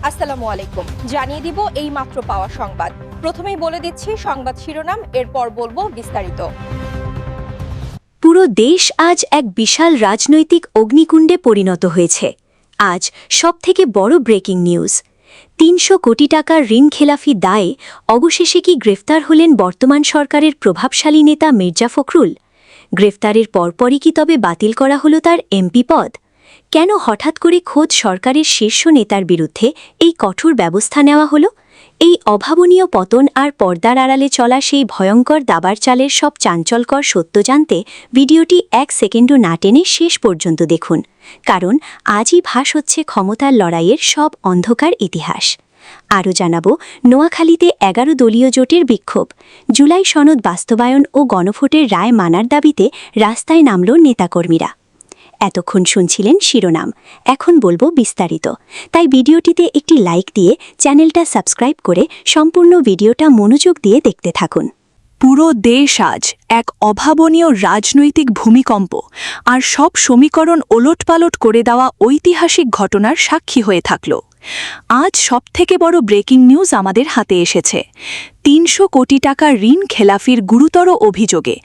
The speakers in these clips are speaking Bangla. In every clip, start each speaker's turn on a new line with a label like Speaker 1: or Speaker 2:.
Speaker 1: আসসালামু আলাইকুম। জানিয়ে দিব এই মাত্র পাওয়া সংবাদ। প্রথমেই বলে দিচ্ছি সংবাদ শিরোনাম, এরপর বলবো বিস্তারিত।
Speaker 2: পুরো দেশ আজ এক বিশাল রাজনৈতিক অগ্নিকুণ্ডে পরিণত হয়েছে। আজ সবথেকে বড় ব্রেকিং নিউজ, ৩০০ কোটি টাকার ঋণখেলাফি দায়ে অবশেষে কি গ্রেফতার হলেন বর্তমান সরকারের প্রভাবশালী নেতা মির্জা ফখরুল? গ্রেফতারের পরপরই কি তবে বাতিল করা হলো তার এমপি পদ? কেন হঠাৎ করে খোদ সরকারের শীর্ষ নেতার বিরুদ্ধে এই কঠোর ব্যবস্থা নেওয়া হলো? এই অভাবনীয় পতন আর পর্দার আড়ালে চলা সেই ভয়ঙ্কর দাবার চালের সব চাঞ্চল্যকর সত্য জানতে ভিডিওটি ১ সেকেন্ডও না টেনে শেষ পর্যন্ত দেখুন, কারণ আজই ফাঁস হচ্ছে ক্ষমতার লড়াইয়ের সব অন্ধকার ইতিহাস। আরও জানাবো, নোয়াখালীতে ১১ দলীয় জোটের বিক্ষোভ, জুলাই সনদ বাস্তবায়ন ও গণভোটের রায় মানার দাবিতে রাস্তায় নামল নেতাকর্মীরা। এতক্ষণ শুনছিলেন শিরোনাম, এখন বলবো বিস্তারিত। তাই ভিডিওটিতে একটি লাইক দিয়ে চ্যানেলটা সাবস্ক্রাইব করে সম্পূর্ণ ভিডিওটা মনোযোগ দিয়ে দেখতে থাকুন।
Speaker 3: পুরো দেশ আজ এক অভাবনীয় রাজনৈতিক ভূমিকম্প আর সব সমীকরণ ওলটপালট করে দেওয়া ঐতিহাসিক ঘটনার সাক্ষী হয়ে থাকল। আজ সবথেকে বড় ব্রেকিং নিউজ আমাদের হাতে এসেছে। ৩০০ কোটি টাকা ঋণ খেলাফির গুরুতর অভিযোগে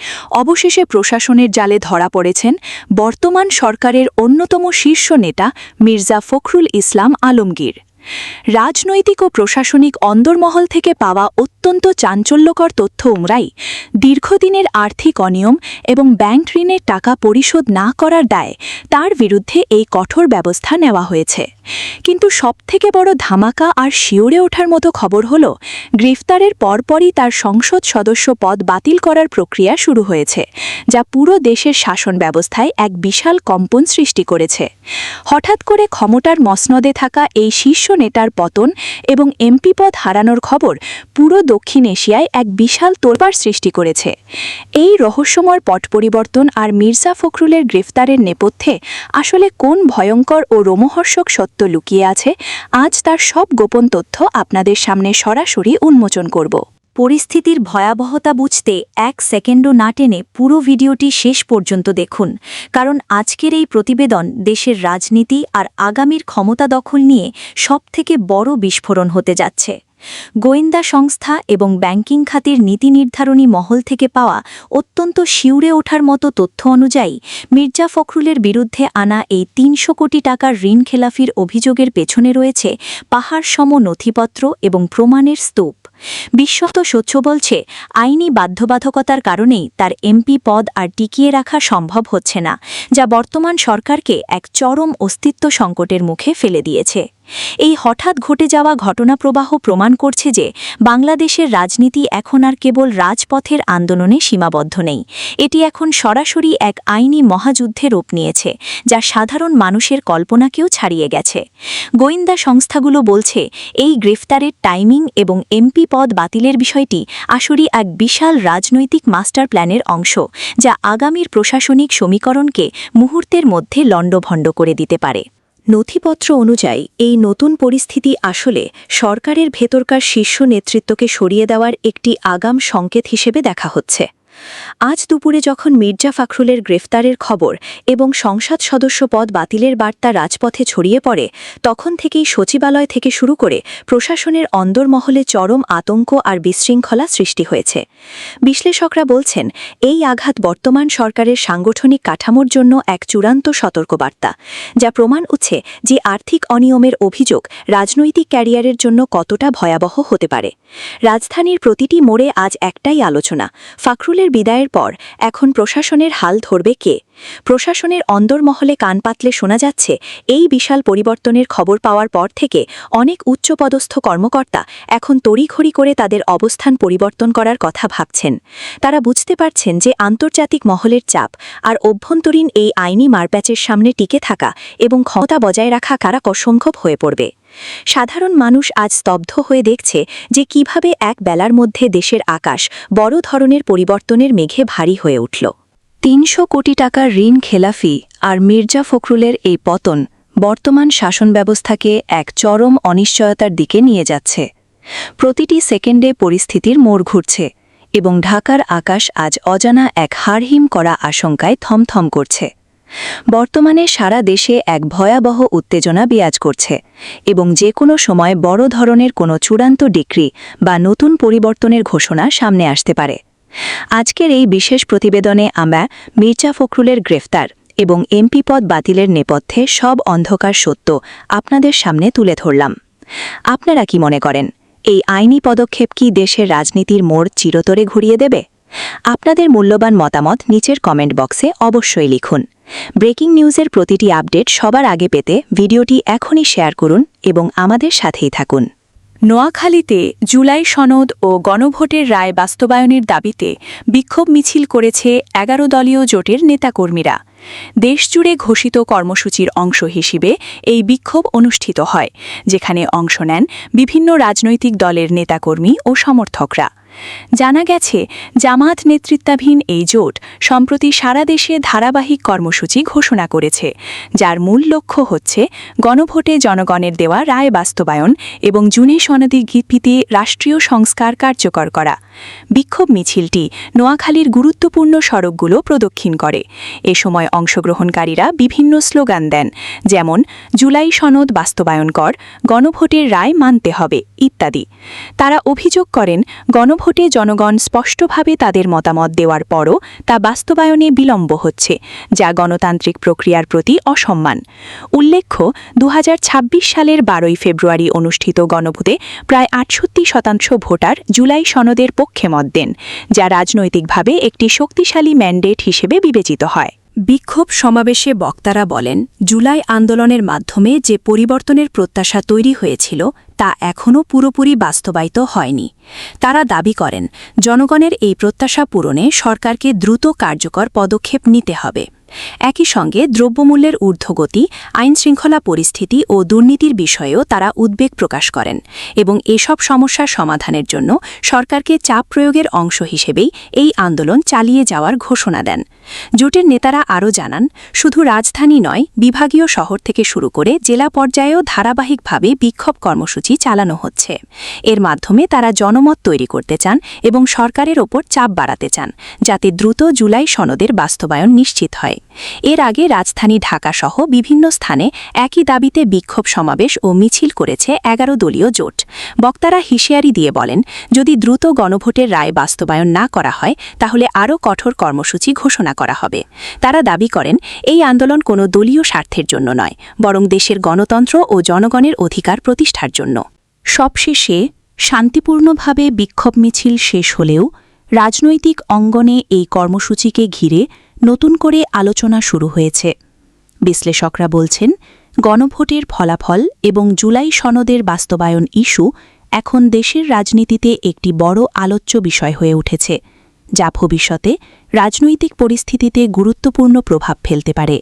Speaker 3: অবশেষে প্রশাসনের জালে ধরা পড়েছেন বর্তমান সরকারের অন্যতম শীর্ষ নেতা মির্জা ফখরুল ইসলাম আলমগীর। রাজনৈতিক ও প্রশাসনিক অন্দরমহল থেকে পাওয়া অত্যন্ত চাঞ্চল্যকর তথ্য উমরাই দীর্ঘদিনের আর্থিক অনিয়ম এবং ব্যাংক ঋণের টাকা পরিশোধ না করার দায়ে তার বিরুদ্ধে এই কঠোর ব্যবস্থা নেওয়া হয়েছে। কিন্তু সবথেকে বড় ধামাকা আর শিওরে ওঠার মতো খবর হল, গ্রেফতারের পরপরই তার সংসদ সদস্য পদ বাতিল করার প্রক্রিয়া শুরু হয়েছে, যা পুরো দেশের শাসন ব্যবস্থায় এক বিশাল কম্পন সৃষ্টি করেছে। হঠাৎ করে ক্ষমতার মসনদে থাকা এই শীর্ষ নেতার পতন এবং এমপি পদ হারানোর খবর পুরো দক্ষিণ এশিয়ায় এক বিশাল তোলপাড় সৃষ্টি করেছে। এই রহস্যময় পট পরিবর্তন আর মির্জা ফখরুলের গ্রেফতারের নেপথ্যে আসলে কোন ভয়ঙ্কর ও রোমহর্ষক সত্য লুকিয়ে আছে, আজ তার সব গোপন তথ্য আপনাদের সামনে সরাসরি উন্মোচন করব।
Speaker 2: পরিস্থিতির ভয়াবহতা বুঝতে ১ সেকেন্ডও না টেনে পুরো ভিডিওটি শেষ পর্যন্ত দেখুন, কারণ আজকের এই প্রতিবেদন দেশের রাজনীতি আর আগামীর ক্ষমতা দখল নিয়ে সবথেকে বড় বিস্ফোরণ হতে যাচ্ছে। গোয়েন্দা সংস্থা এবং ব্যাংকিং খাতের নীতি নির্ধারণী মহল থেকে পাওয়া অত্যন্ত শিউরে ওঠার মতো তথ্য অনুযায়ী মির্জা ফখরুলের বিরুদ্ধে আনা এই ৩০০ কোটি টাকার ঋণখেলাফির অভিযোগের পেছনে রয়েছে পাহাড়সম নথিপত্র এবং প্রমাণের স্তূপ। বিশ্বত সূত্র বলছে, আইনি বাধ্যবাধকতার কারণেই তার এমপি পদ আর টিকিয়ে রাখা সম্ভব হচ্ছে না, যা বর্তমান সরকারকে এক চরম অস্তিত্ব সংকটের মুখে ফেলে দিয়েছে। এই হঠাৎ ঘটে যাওয়া ঘটনাপ্রবাহ প্রমাণ করছে যে বাংলাদেশের রাজনীতি এখন আর কেবল রাজপথের আন্দোলনে সীমাবদ্ধ নেই, এটি এখন সরাসরি এক আইনি মহাযুদ্ধের রূপ নিয়েছে, যা সাধারণ মানুষের কল্পনাকেও ছাড়িয়ে গেছে। গোয়েন্দা সংস্থাগুলো বলছে, এই গ্রেফতারের টাইমিং এবং এমপি পদ বাতিলের বিষয়টি আসলে এক বিশাল রাজনৈতিক মাস্টার প্ল্যানের অংশ, যা আগামীর প্রশাসনিক সমীকরণকে মুহূর্তের মধ্যে লণ্ডভণ্ড করে দিতে পারে। নথিপত্র অনুযায়ী এই নতুন পরিস্থিতি আসলে সরকারের ভেতরকার শীর্ষ নেতৃত্বকে সরিয়ে দেওয়ার একটি আগাম সংকেত হিসেবে দেখা হচ্ছে। আজ দুপুরে যখন মির্জা ফখরুলের গ্রেফতারের খবর এবং সংসদ সদস্য পদ বাতিলের বার্তা রাজপথে ছড়িয়ে পড়ে, তখন থেকেই সচিবালয় থেকে শুরু করে প্রশাসনের অন্দরমহলে চরম আতঙ্ক আর বিশৃঙ্খলা সৃষ্টি হয়েছে। বিশ্লেষকরা বলছেন, এই আঘাত বর্তমান সরকারের সাংগঠনিক কাঠামোর জন্য এক চূড়ান্ত সতর্কবার্তা, যা প্রমাণ হচ্ছে যে আর্থিক অনিয়মের অভিযোগ রাজনৈতিক ক্যারিয়ারের জন্য কতটা ভয়াবহ হতে পারে। রাজধানীর প্রতিটি মোড়ে আজ একটাই আলোচনা, ফখরুলের বিদায়ের পর এখন প্রশাসনের হাল ধরবে কে? প্রশাসনের অন্দরমহলে কান পাতলে শোনা যাচ্ছে, এই বিশাল পরিবর্তনের খবর পাওয়ার পর থেকে অনেক উচ্চপদস্থ কর্মকর্তা এখন তড়িঘড়ি করে তাদের অবস্থান পরিবর্তন করার কথা ভাবছেন। তারা বুঝতে পারছেন যে আন্তর্জাতিক মহলের চাপ আর অভ্যন্তরীণ এই আইনি মারপ্যাচের সামনে টিকে থাকা এবং ক্ষমতা বজায় রাখা কারা অসম্ভব হয়ে পড়বে। সাধারণ মানুষ আজ স্তব্ধ হয়ে দেখছে যে কিভাবে এক বেলার মধ্যে দেশের আকাশ বড় ধরনের পরিবর্তনের মেঘে ভারী হয়ে উঠল। ৩০০ কোটি টাকার ঋণ খেলাফি আর মির্জা ফখরুলের এই পতন বর্তমান শাসন ব্যবস্থাকে এক চরম অনিশ্চয়তার দিকে নিয়ে যাচ্ছে। প্রতিটি সেকেন্ডে পরিস্থিতির মোড় ঘুরছে এবং ঢাকার আকাশ আজ অজানা এক হাড়হিম করা আশঙ্কায় থমথম করছে। বর্তমানে সারা দেশে এক ভয়াবহ উত্তেজনা বিরাজ করছে এবং যে কোনো সময় বড় ধরনের কোনো চূড়ান্ত ডিক্রি বা নতুন পরিবর্তনের ঘোষণা সামনে আসতে পারে। আজকের এই বিশেষ প্রতিবেদনে আমরা মির্জা ফখরুলের গ্রেফতার এবং এমপি পদ বাতিলের নেপথ্যে সব অন্ধকার সত্য আপনাদের সামনে তুলে ধরলাম। আপনারা কি মনে করেন, এই আইনি পদক্ষেপ কি দেশের রাজনীতির মোড় চিরতরে ঘুরিয়ে দেবে? আপনাদের মূল্যবান মতামত নিচের কমেন্ট বক্সে অবশ্যই লিখুন। ব্রেকিং নিউজের প্রতিটি আপডেট সবার আগে পেতে ভিডিওটি এখনই শেয়ার করুন এবং আমাদের সাথেই থাকুন।
Speaker 3: নোয়াখালীতে জুলাই সনদ ও গণভোটের রায় বাস্তবায়নের দাবিতে বিক্ষোভ মিছিল করেছে 11 দলীয় জোটের নেতাকর্মীরা। দেশজুড়ে ঘোষিত কর্মসূচির অংশ হিসেবে এই বিক্ষোভ অনুষ্ঠিত হয়, যেখানে অংশ নেন বিভিন্ন রাজনৈতিক দলের নেতাকর্মী ও সমর্থকরা। জানা গেছে, জামাত নেতৃত্বাধীন এই জোট সম্প্রতি সারা দেশে ধারাবাহিক কর্মসূচি ঘোষণা করেছে, যার মূল লক্ষ্য হচ্ছে গণভোটে জনগণের দেওয়া রায় বাস্তবায়ন এবং জুনে সনদী ভিত্তিতে রাষ্ট্রীয় সংস্কার কার্যকর করা। বিক্ষোভ মিছিলটি নোয়াখালীর গুরুত্বপূর্ণ সড়কগুলো প্রদক্ষিণ করে। এ সময় অংশগ্রহণকারীরা বিভিন্ন স্লোগান দেন, যেমন জুলাই সনদ বাস্তবায়ন কর, গণভোটের রায় মানতে হবে ইত্যাদি। তারা অভিযোগ করেন, গণভোটে জনগণ স্পষ্টভাবে তাদের মতামত দেওয়ার পরও তা বাস্তবায়নে বিলম্ব হচ্ছে, যা গণতান্ত্রিক প্রক্রিয়ার প্রতি অসম্মান। উল্লেখ্য, 2026 সালের 12 ফেব্রুয়ারি অনুষ্ঠিত গণভোটে প্রায় 68% ভোটার জুলাই সনদের পক্ষে মত দেন, যা রাজনৈতিকভাবে একটি শক্তিশালী ম্যান্ডেট হিসেবে বিবেচিত হয়। বিক্ষোভ সমাবেশে বক্তারা বলেন, জুলাই আন্দোলনের মাধ্যমে যে পরিবর্তনের প্রত্যাশা তৈরি হয়েছিল তা এখনও পুরোপুরি বাস্তবায়িত হয়নি। তারা দাবি করেন, জনগণের এই প্রত্যাশা পূরণে সরকারকে দ্রুত কার্যকর পদক্ষেপ নিতে হবে। একই সঙ্গে দ্রব্যমূল্যের ঊর্ধ্বগতি, আইনশৃঙ্খলা পরিস্থিতি ও দুর্নীতির বিষয়েও তারা উদ্বেগ প্রকাশ করেন এবং এসব সমস্যার সমাধানের জন্য সরকারকে চাপ প্রয়োগের অংশ হিসেবেই এই আন্দোলন চালিয়ে যাওয়ার ঘোষণা দেন। জোটের নেতারা আরও জানান, শুধু রাজধানী নয়, বিভাগীয় শহর থেকে শুরু করে জেলা পর্যায়েও ধারাবাহিকভাবে বিক্ষোভ কর্মসূচি চালানো হচ্ছে। এর মাধ্যমে তারা জনমত তৈরি করতে চান এবং সরকারের ওপর চাপ বাড়াতে চান, যাতে দ্রুত জুলাই সনদের বাস্তবায়ন নিশ্চিত হয়। এর আগে রাজধানী ঢাকাসহ বিভিন্ন স্থানে একই দাবিতে বিক্ষোভ সমাবেশ ও মিছিল করেছে 11 দলীয় জোট। বক্তারা হুঁশিয়ারি দিয়ে বলেন, যদি দ্রুত গণভোটের রায় বাস্তবায়ন না করা হয় তাহলে আরও কঠোর কর্মসূচি ঘোষণা করা হবে। তারা দাবি করেন, এই আন্দোলন কোনো দলীয় স্বার্থের জন্য নয়, বরং দেশের গণতন্ত্র ও জনগণের অধিকার প্রতিষ্ঠার জন্য। সবশেষে শান্তিপূর্ণভাবে বিক্ষোভ মিছিল শেষ হলেও রাজনৈতিক অঙ্গনে এই কর্মসূচিকে ঘিরে নতুন করে আলোচনা শুরু হয়েছে। বিশ্লেষকরা বলছেন, গণভোটের ফলাফল এবং জুলাই সনদের বাস্তবায়ন ইস্যু এখন দেশের রাজনীতিতে একটি বড় আলোচ্য বিষয় হয়ে উঠেছে, যা ভবিষ্যতে রাজনৈতিক পরিস্থিতিতে গুরুত্বপূর্ণ প্রভাব ফেলতে পারে।